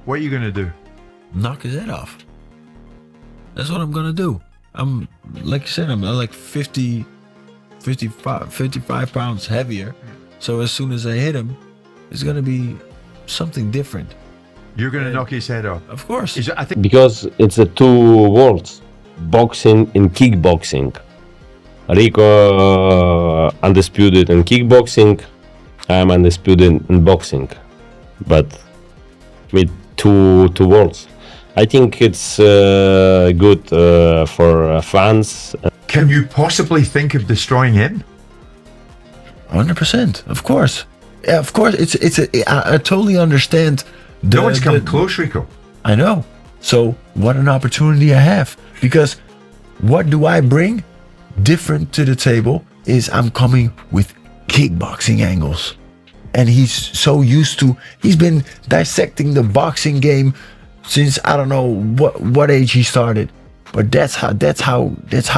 What are you going to do? Knock his head off. That's what I'm gonna do. I'm, like you said, I'm like 55 pounds heavier. So as soon as I hit him, it's gonna be something different. You're going to knock his head off? Of course. I think Because it's a two worlds, boxing and kickboxing. Rico undisputed in kickboxing, I'm undisputed in boxing, but with two worlds. I think it's good for fans. Can you possibly think of destroying him? 100%. Of course. Yeah, of course. I totally understand. No one's come close, Rico. I know. So what an opportunity I have. Because what do I bring different to the table is I'm coming with kickboxing angles. And he's so used to, he's been dissecting the boxing game since I don't know what age he started. But that's how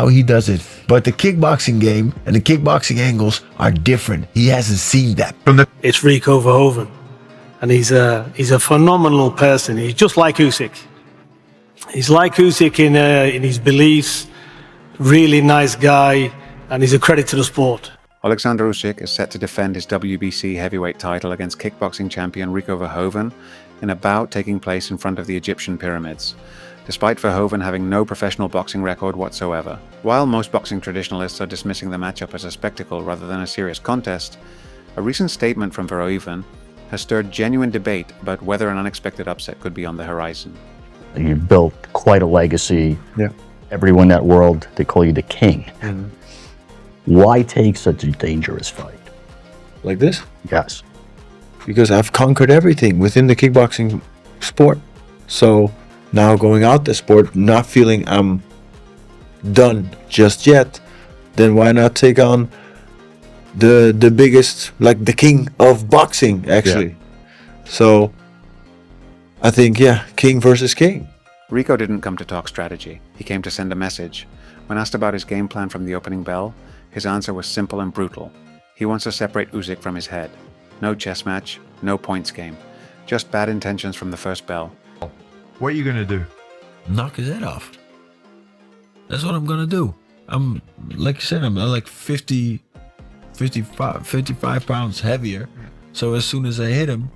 he does it. But the kickboxing game and the kickboxing angles are different. He hasn't seen that. It's Rico Verhoeven, and he's a phenomenal person. He's just like Usyk. He's like Usyk in his beliefs. Really nice guy, and he's a credit to the sport. Oleksandr Usyk is set to defend his WBC heavyweight title against kickboxing champion Rico Verhoeven in a bout taking place in front of the Egyptian pyramids, despite Verhoeven having no professional boxing record whatsoever. While most boxing traditionalists are dismissing the matchup as a spectacle rather than a serious contest, a recent statement from Verhoeven has stirred genuine debate about whether an unexpected upset could be on the horizon. You've built quite a legacy. Yeah. Everyone in that world, they call you the king. Mm-hmm. Why take such a dangerous fight? Like this? Yes. Because I've conquered everything within the kickboxing sport. So now going out the sport, not feeling I'm done just yet, then why not take on the biggest, like the king of boxing, actually. Yeah. So I think, yeah, king versus king. Rico didn't come to talk strategy. He came to send a message. When asked about his game plan from the opening bell, his answer was simple and brutal. He wants to separate Usyk from his head. No chess match, no points game. Just bad intentions from the first bell. What are you going to do? Knock his head off. That's what I'm gonna do. I'm, like you said, I'm like 55 pounds heavier. So as soon as I hit him,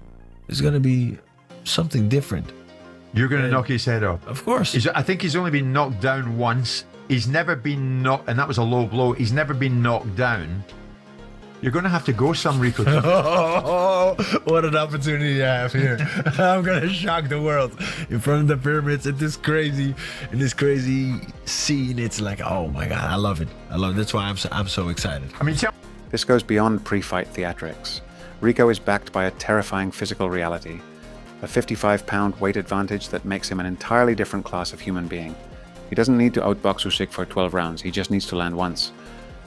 it's gonna be something different. You're going to knock his head off? Of course. I think he's only been knocked down once. He's never been knocked, and that was a low blow. He's never been knocked down. You're going to have to go some, Rico. What an opportunity I have here. I'm going to shock the world in front of the pyramids in this crazy scene. It's like, oh my God, I love it. That's why I'm so excited. I mean, This goes beyond pre-fight theatrics. Rico is backed by a terrifying physical reality. A 55-pound weight advantage that makes him an entirely different class of human being. He doesn't need to outbox Usyk for 12 rounds, he just needs to land once.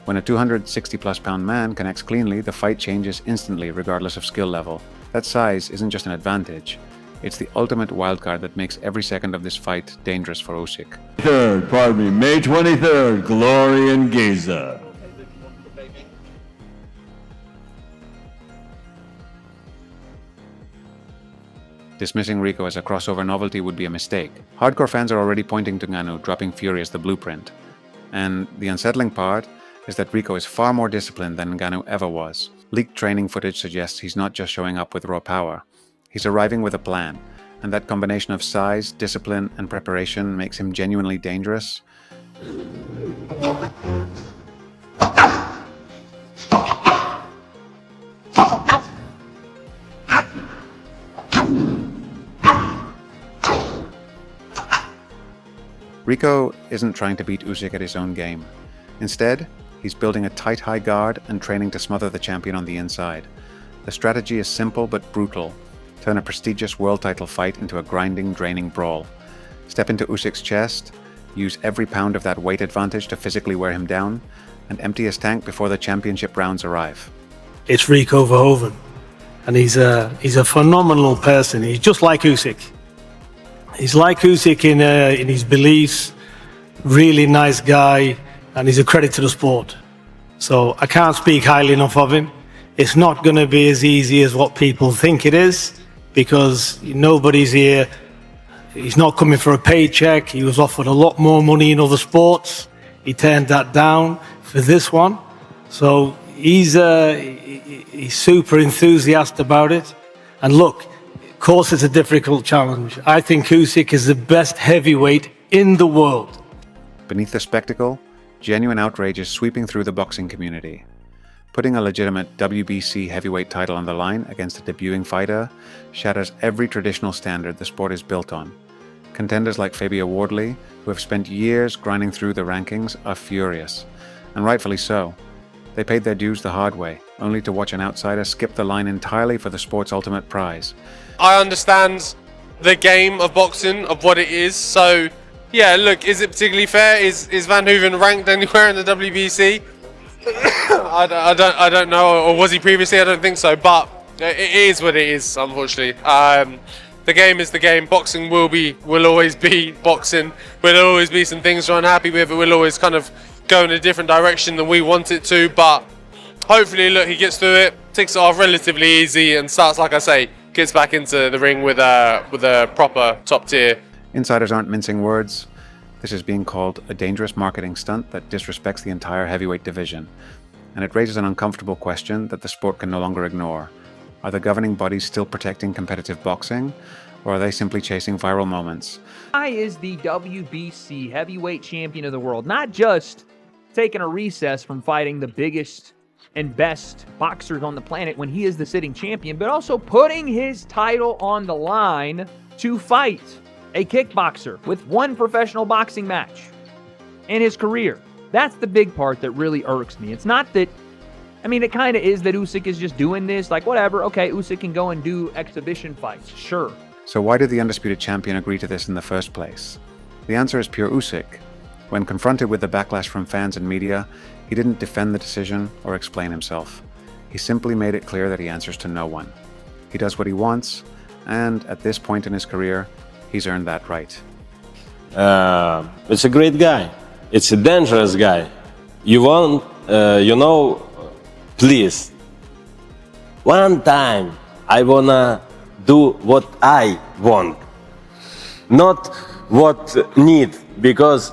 When a 260-plus pound man connects cleanly, the fight changes instantly regardless of skill level. That size isn't just an advantage, it's the ultimate wildcard that makes every second of this fight dangerous for Usyk. May 23rd, Glory in Giza. Dismissing Rico as a crossover novelty would be a mistake. Hardcore fans are already pointing to Ngannou dropping Fury as the blueprint. And the unsettling part is that Rico is far more disciplined than Ngannou ever was. Leaked training footage suggests he's not just showing up with raw power. He's arriving with a plan, and that combination of size, discipline, and preparation makes him genuinely dangerous. Rico isn't trying to beat Usyk at his own game. Instead, he's building a tight high guard and training to smother the champion on the inside. The strategy is simple but brutal. Turn a prestigious world title fight into a grinding, draining brawl. Step into Usyk's chest, use every pound of that weight advantage to physically wear him down, and empty his tank before the championship rounds arrive. It's Rico Verhoeven, and he's a phenomenal person. He's just like Usyk. He's like Usyk in his beliefs, really nice guy, and he's a credit to the sport. So I can't speak highly enough of him. It's not going to be as easy as what people think it is, because nobody's here. He's not coming for a paycheck. He was offered a lot more money in other sports. He turned that down for this one. So he's super enthusiastic about it. And look, of course it's a difficult challenge. I think Usyk is the best heavyweight in the world. Beneath the spectacle, genuine outrage is sweeping through the boxing community. Putting a legitimate WBC heavyweight title on the line against a debuting fighter shatters every traditional standard the sport is built on. Contenders like Fabio Wardley, who have spent years grinding through the rankings, are furious, and rightfully so. They paid their dues the hard way, only to watch an outsider skip the line entirely for the sport's ultimate prize. I understand the game of boxing, of what it is, so yeah, look, is it particularly fair? Is Van Hoeven ranked anywhere in the WBC? I don't know, or was he previously? I don't think so, but it is what it is, unfortunately. The game is the game. Boxing will always be boxing. Will always be some things we're unhappy with. It will always kind of go in a different direction than we want it to, but hopefully, look, he gets through it, takes it off relatively easy, and starts, like I say, gets back into the ring with a proper top tier. Insiders aren't mincing words. This is being called a dangerous marketing stunt that disrespects the entire heavyweight division, and it raises an uncomfortable question that the sport can no longer ignore. Are the governing bodies still protecting competitive boxing, or are they simply chasing viral moments? Why is the WBC heavyweight champion of the world not just taking a recess from fighting the biggest and best boxers on the planet when he is the sitting champion, but also putting his title on the line to fight a kickboxer with one professional boxing match in his career? That's the big part that really irks me. It's not that, I mean, it kind of is that Usyk is just doing this, like, whatever, okay, Usyk can go and do exhibition fights, sure. So why did the undisputed champion agree to this in the first place? The answer is pure Usyk. When confronted with the backlash from fans and media, he didn't defend the decision or explain himself. He simply made it clear that he answers to no one. He does what he wants, and at this point in his career, he's earned that right. It's a great guy. It's a dangerous guy. You want, please, one time I wanna do what I want, not what need, because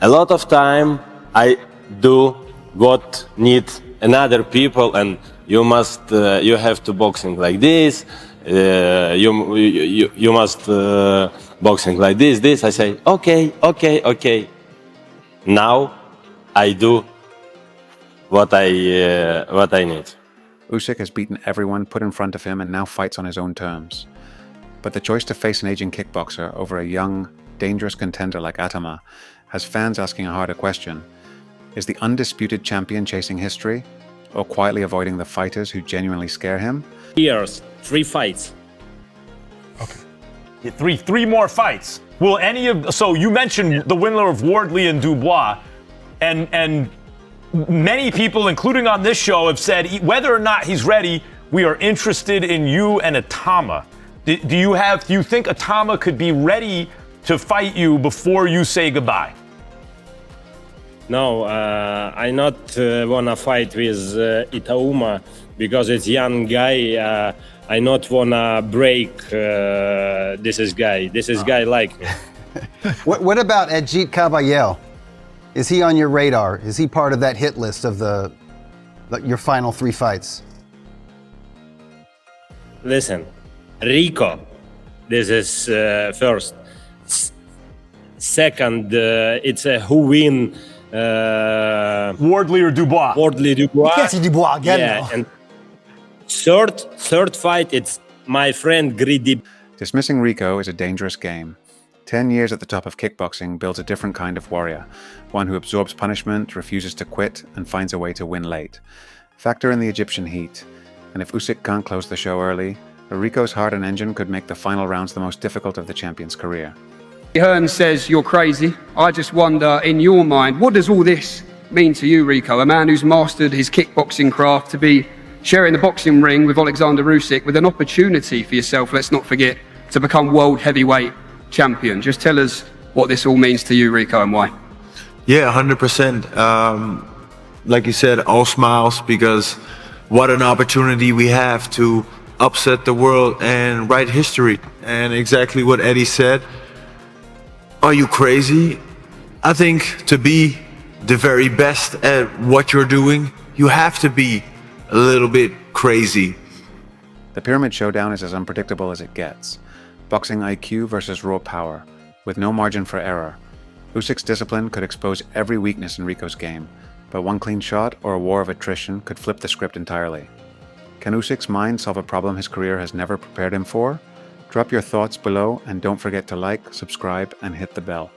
a lot of time I do what need another people, and you have to boxing like this. You must boxing like this. I say, okay. Now I do what I need. Usyk has beaten everyone put in front of him and now fights on his own terms. But the choice to face an aging kickboxer over a young, dangerous contender like Atama has fans asking a harder question. Is the undisputed champion chasing history, or quietly avoiding the fighters who genuinely scare him? Years, 3 fights. Okay. Three more fights. Will any of, so you mentioned the winner of Wardley and Dubois, and many people, including on this show, have said whether or not he's ready, we are interested in you and Atama. Do you think Atama could be ready to fight you before you say goodbye? No, I not wanna fight with Itauma because it's young guy. I not wanna break this guy like me. What about Ajit Caballel? Is he on your radar? Is he part of that hit list of your final 3 fights? Listen, Rico, this is first. Second, it's a who win. Wardley or Dubois? Wardley, Dubois. You can't see Dubois again. Yeah, now. and third fight, it's my friend Greedy. Dismissing Rico is a dangerous game. 10 years at the top of kickboxing builds a different kind of warrior, one who absorbs punishment, refuses to quit, and finds a way to win late. Factor in the Egyptian heat, and if Usyk can't close the show early, Rico's heart and engine could make the final rounds the most difficult of the champion's career. Hearn says you're crazy. I just wonder, in your mind, what does all this mean to you, Rico? A man who's mastered his kickboxing craft, to be sharing the boxing ring with Oleksandr Usyk, with an opportunity for yourself, let's not forget, to become world heavyweight champion. Just tell us what this all means to you, Rico, and why. Yeah, 100%. Like you said, all smiles, because what an opportunity we have to upset the world and write history. And exactly what Eddie said. Are you crazy? I think to be the very best at what you're doing, you have to be a little bit crazy. The Pyramid Showdown is as unpredictable as it gets. Boxing IQ versus raw power, with no margin for error. Usyk's discipline could expose every weakness in Rico's game, but one clean shot or a war of attrition could flip the script entirely. Can Usyk's mind solve a problem his career has never prepared him for? Drop your thoughts below and don't forget to like, subscribe, and hit the bell.